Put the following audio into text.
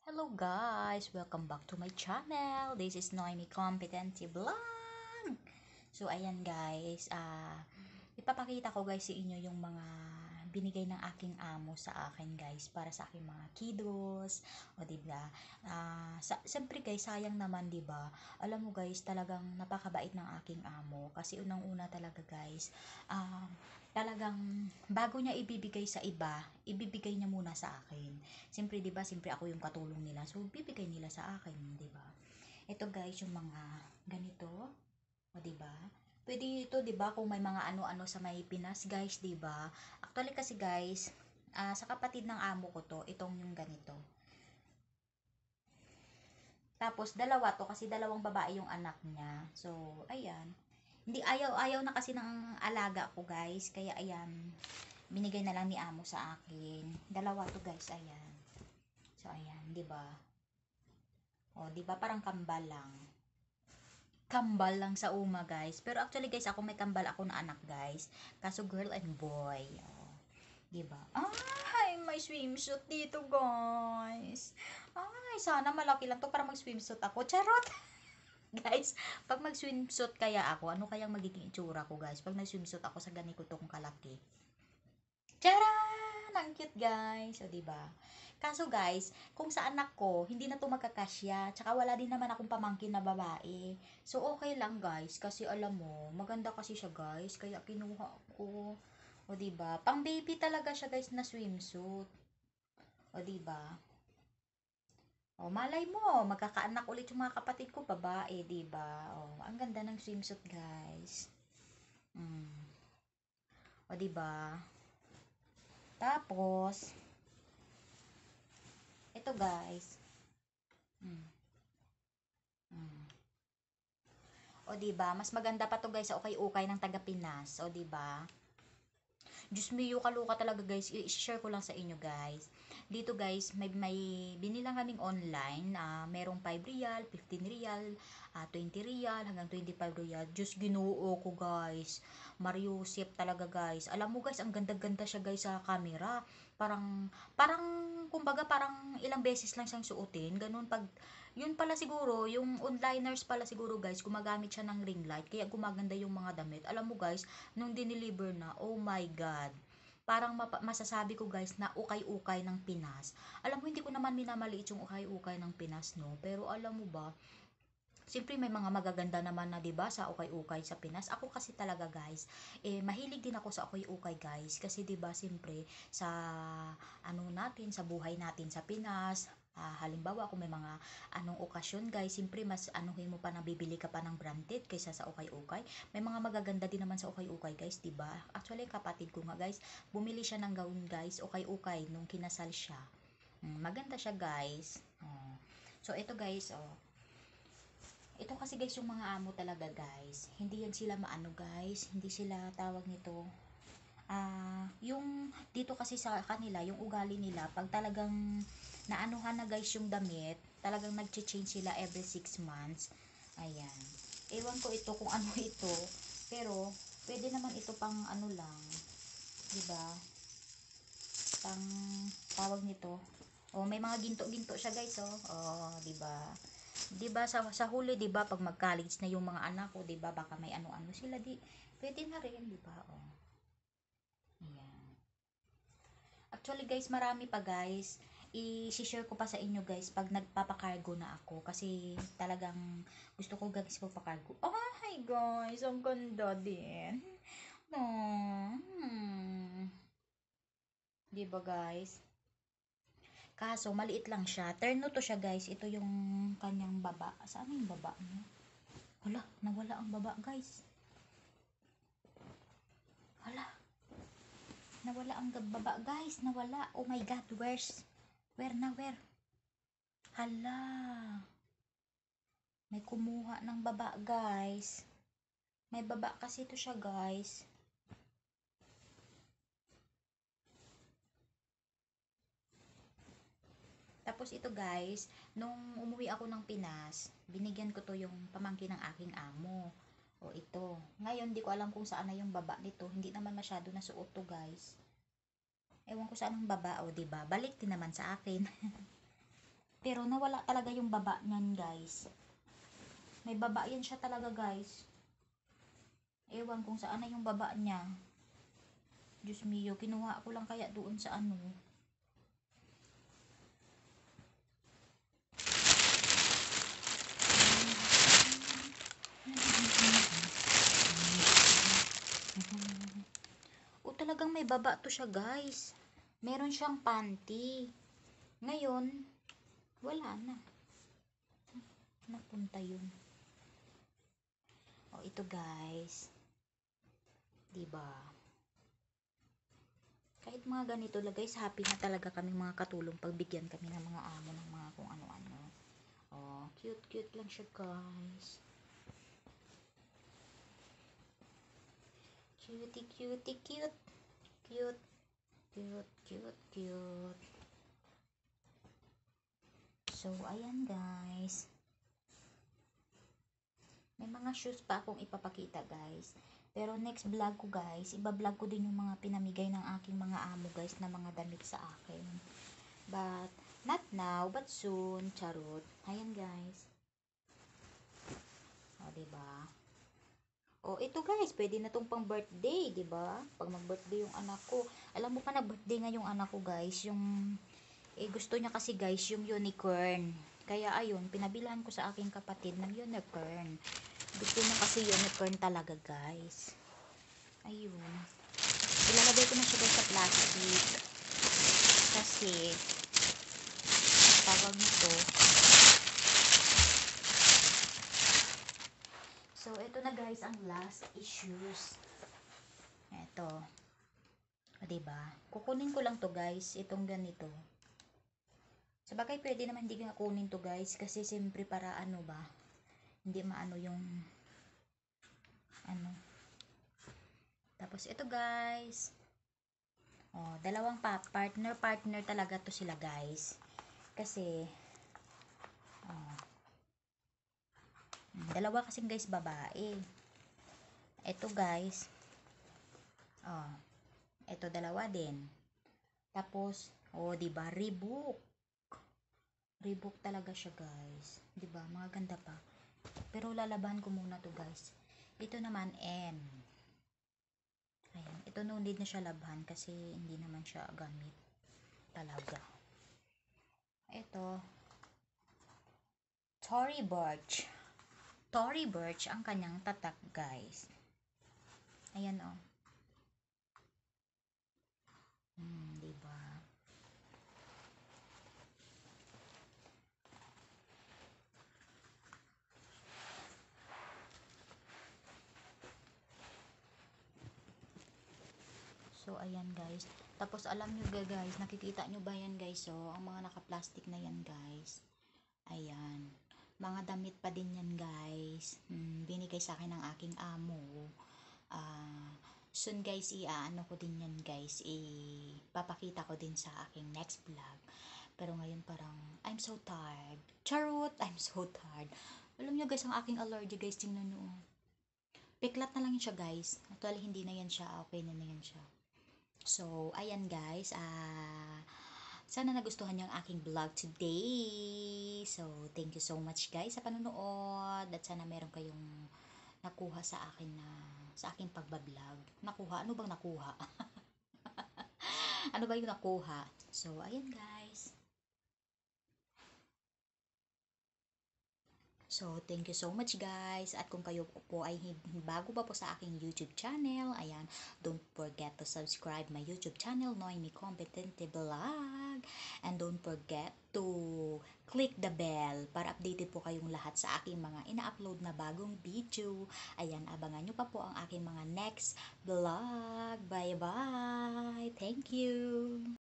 Hello guys! Welcome back to my channel. This is Noemi Competency Vlog. So ayan guys, ipapakita ko guys sa inyo yung mga binigay ng aking amo sa akin guys para sa aking mga kiddos. O diba? Siyempre guys, sayang naman diba? Alam mo guys, talagang napakabait ng aking amo kasi unang-una talaga guys, talagang bago niya ibibigay sa iba, ibibigay niya muna sa akin. Siyempre 'di ba, siyempre ako yung katulong nila. So bibigay nila sa akin, 'di ba? Ito guys yung mga ganito, o 'di ba? Pwede ito 'di ba kung may mga ano-ano sa may Pinas, guys, 'di ba? Actually kasi guys, sa kapatid ng amo ko to, itong yung ganito. Tapos dalawa to kasi dalawang babae yung anak niya. So, ayan. Hindi ayaw na kasi ng alaga ko, guys. Kaya ayan, binigay na lang ni amo sa akin. Dalawa to, guys, ayan. So, ayan, 'di ba? O, 'di ba parang kambal lang. Kambal lang sa uma, guys. Pero actually, guys, ako may kambal ako na anak, guys. Kaso girl and boy. O, 'di ba? Ay, may swimsuit dito, guys. Ay, sana malaki lang to para mag-swimsuit ako. Charot. Guys, pag mag-swimsuit kaya ako, ano kayang magiging itsura ko, guys? Pag nag-swimsuit ako sa ganito tong kalaki. Charan! Ang cute, guys. O, diba? Kaso, guys, kung sa anak ko, hindi na to magkakasya. Tsaka wala din naman akong pamangkin na babae. So, okay lang, guys. Kasi alam mo, maganda kasi siya, guys. Kaya kinuha ko. O, diba? Pang baby talaga siya, guys, na swimsuit. O, diba? O, malay mo, magkakaanak ulit yung mga kapatid ko, babae, diba? O, ang ganda ng swimsuit, guys. Mm. O, diba? Tapos, ito, guys. Mm. Mm. O, diba? Mas maganda pa to, guys, sa ukay-ukay ng taga Pinas. O, diba? Diyos mio, kaloka talaga, guys. I-share ko lang sa inyo, guys. Dito, guys, may binilang kaming online. Merong 5 real, 15 real, 20 real, hanggang 25 real. Diyos ginoo ko, guys. Mariusip talaga, guys. Alam mo, guys, ang ganda-ganda siya, guys, sa camera. Parang, kumbaga, parang ilang beses lang siyang suotin. Ganun, pag, yun pala siguro, yung onliners pala siguro, guys, gumagamit siya ng ring light. Kaya gumaganda yung mga damit. Alam mo, guys, nung dineliver na, oh my God, parang masasabi ko, guys, na ukay-ukay ng Pinas. Alam mo, hindi ko naman minamaliit yung ukay-ukay ng Pinas, no? Pero alam mo ba, siyempre may mga magaganda naman na 'di ba sa ukay-ukay sa Pinas. Ako kasi talaga, guys, mahilig din ako sa ukay-ukay, guys, kasi 'di ba siyempre sa ano natin, sa buhay natin sa Pinas, halimbawa kung may mga anong okasyon, guys, siyempre mas anuhin mo pa na bibili ka pa ng branded kaysa sa ukay-ukay. May mga magaganda din naman sa ukay-ukay, guys, 'di ba? Actually, kapatid ko nga, guys, bumili siya ng gown, guys, ukay-ukay nung kinasal siya. Maganda siya, guys. Oh. So ito, guys, oh. Ito kasi, guys, yung mga amo talaga, guys. Hindi yan sila maano, guys. Hindi sila tawag nito. Yung dito kasi sa kanila, yung ugali nila, pag talagang naanuhan na, guys, yung damit, talagang nagche-change sila every 6 months. Ayan. Ewan ko ito kung ano ito. Pero, pwede naman ito pang ano lang. 'Di ba? Pang tawag nito. Oh, may mga ginto-ginto siya, guys, oh. Oh, 'di ba? 'Di ba sa huli, 'di ba, pag mag-college na yung mga anak ko, 'di ba, baka may ano-ano sila, di pwede na rin, 'di ba? Oh. Ayan. Actually, guys, marami pa, guys. I-share ko pa sa inyo, guys, pag nagpapakargo na ako kasi talagang gusto ko, guys, magpakargo. Oh, hi, guys. Ang ganda din. No. 'Di ba, guys? Kaso maliit lang siya. Terno to siya, guys. Ito yung kanyang baba. Saan yung baba niya? Hala, nawala ang baba, guys. Hala, nawala ang baba, guys. Nawala. Oh my God, where na, where? Hala, may kumuha ng baba, guys. May baba kasi to siya, guys. Tapos ito, guys, nung umuwi ako ng Pinas, binigyan ko to yung pamangkin ng aking amo. O ito. Ngayon, di ko alam kung saan na yung baba nito. Hindi naman masyado nasuot to, guys. Ewan ko saan ang baba, o diba? Balik din naman sa akin. Pero nawala talaga yung baba niyan, guys. May baba yan siya talaga, guys. Ewan kung saan na yung baba niya. Diyos mio, kinuha ko lang kaya doon sa ano. O talagang may baba to siya, guys. Meron siyang panty. Ngayon, wala na. Napunta yun. O ito, guys. Diba? Kahit mga ganito lang, guys, happy na talaga kami mga katulong pagbigyan kami ng mga amo ng mga kung ano-ano. Oh, cute lang siya, guys. Cute. Cute. So, ayan, guys. May mga shoes pa akong ipapakita, guys. Pero next vlog ko, guys, iba-vlog ko din yung mga pinamigay ng aking mga amo, guys, na mga damit sa akin. But, not now, but soon. Charot. Ayan, guys. O, diba? O, ito, guys, pwede na tong pang birthday, diba? Pag mag-birthday yung anak ko. Alam mo pa, nag-birthday nga yung anak ko, guys. Yung, gusto niya kasi, guys, yung unicorn. Kaya, ayun, pinabilan ko sa aking kapatid ng unicorn. Gusto niya kasi unicorn talaga, guys. Ayun. Ilalagay ko na siya, guys, sa plastic. Kasi, tawag nito. So, ito na, guys, ang last issues. Ito. O, diba? Kukunin ko lang to, guys. Itong ganito. Sabagay, pwede naman hindi nga kunin to, guys. Kasi, siyempre, para ano ba? Hindi maano yung ano. Tapos, ito, guys. O, dalawang partner talaga to sila, guys. Kasi, dalawa kasing, guys, babae. Ito, guys. Ito, dalawa din. Tapos, diba, Reebok talaga siya, guys. Diba, mga ganda pa. Pero lalabahan ko muna to, guys. Ito naman, M. Ayan, ito no need na siya labhan kasi hindi naman siya gamit talaga. Ito, Tory Burch ang kanyang tatak, guys. Ayan, o. Diba? So, ayan, guys. Tapos, alam nyo, guys, nakikita nyo ba yan, guys? So, ang mga naka-plastic na yan, guys. Ayan. Mga damit pa din yan, guys. Binigay sa akin ng aking amo. Soon, guys, ano ko din yan, guys. Papakita ko din sa aking next vlog. Pero ngayon parang, I'm so tired. Charot! I'm so tired. Alam nyo, guys, ang aking allergy, guys, tingnan nyo. Piklat na lang yun siya, guys. Actually, hindi na yan siya. Okay na yan siya. So, ayan, guys. Sana nagustuhan niyo ang aking vlog today. So, thank you so much, guys, sa panonood. At sana meron kayong nakuha sa akin sa aking pagbablog. Nakuha? Ano bang nakuha? Ano ba yung nakuha? So, ayan, guys. So, thank you so much, guys. At kung kayo po ay bago pa po sa aking YouTube channel, ayan, don't forget to subscribe my YouTube channel, Noemi Competente Vlog. And don't forget to click the bell para updated po kayong lahat sa aking mga ina-upload na bagong video. Ayan, abangan nyo pa po ang aking mga next vlog. Bye-bye! Thank you!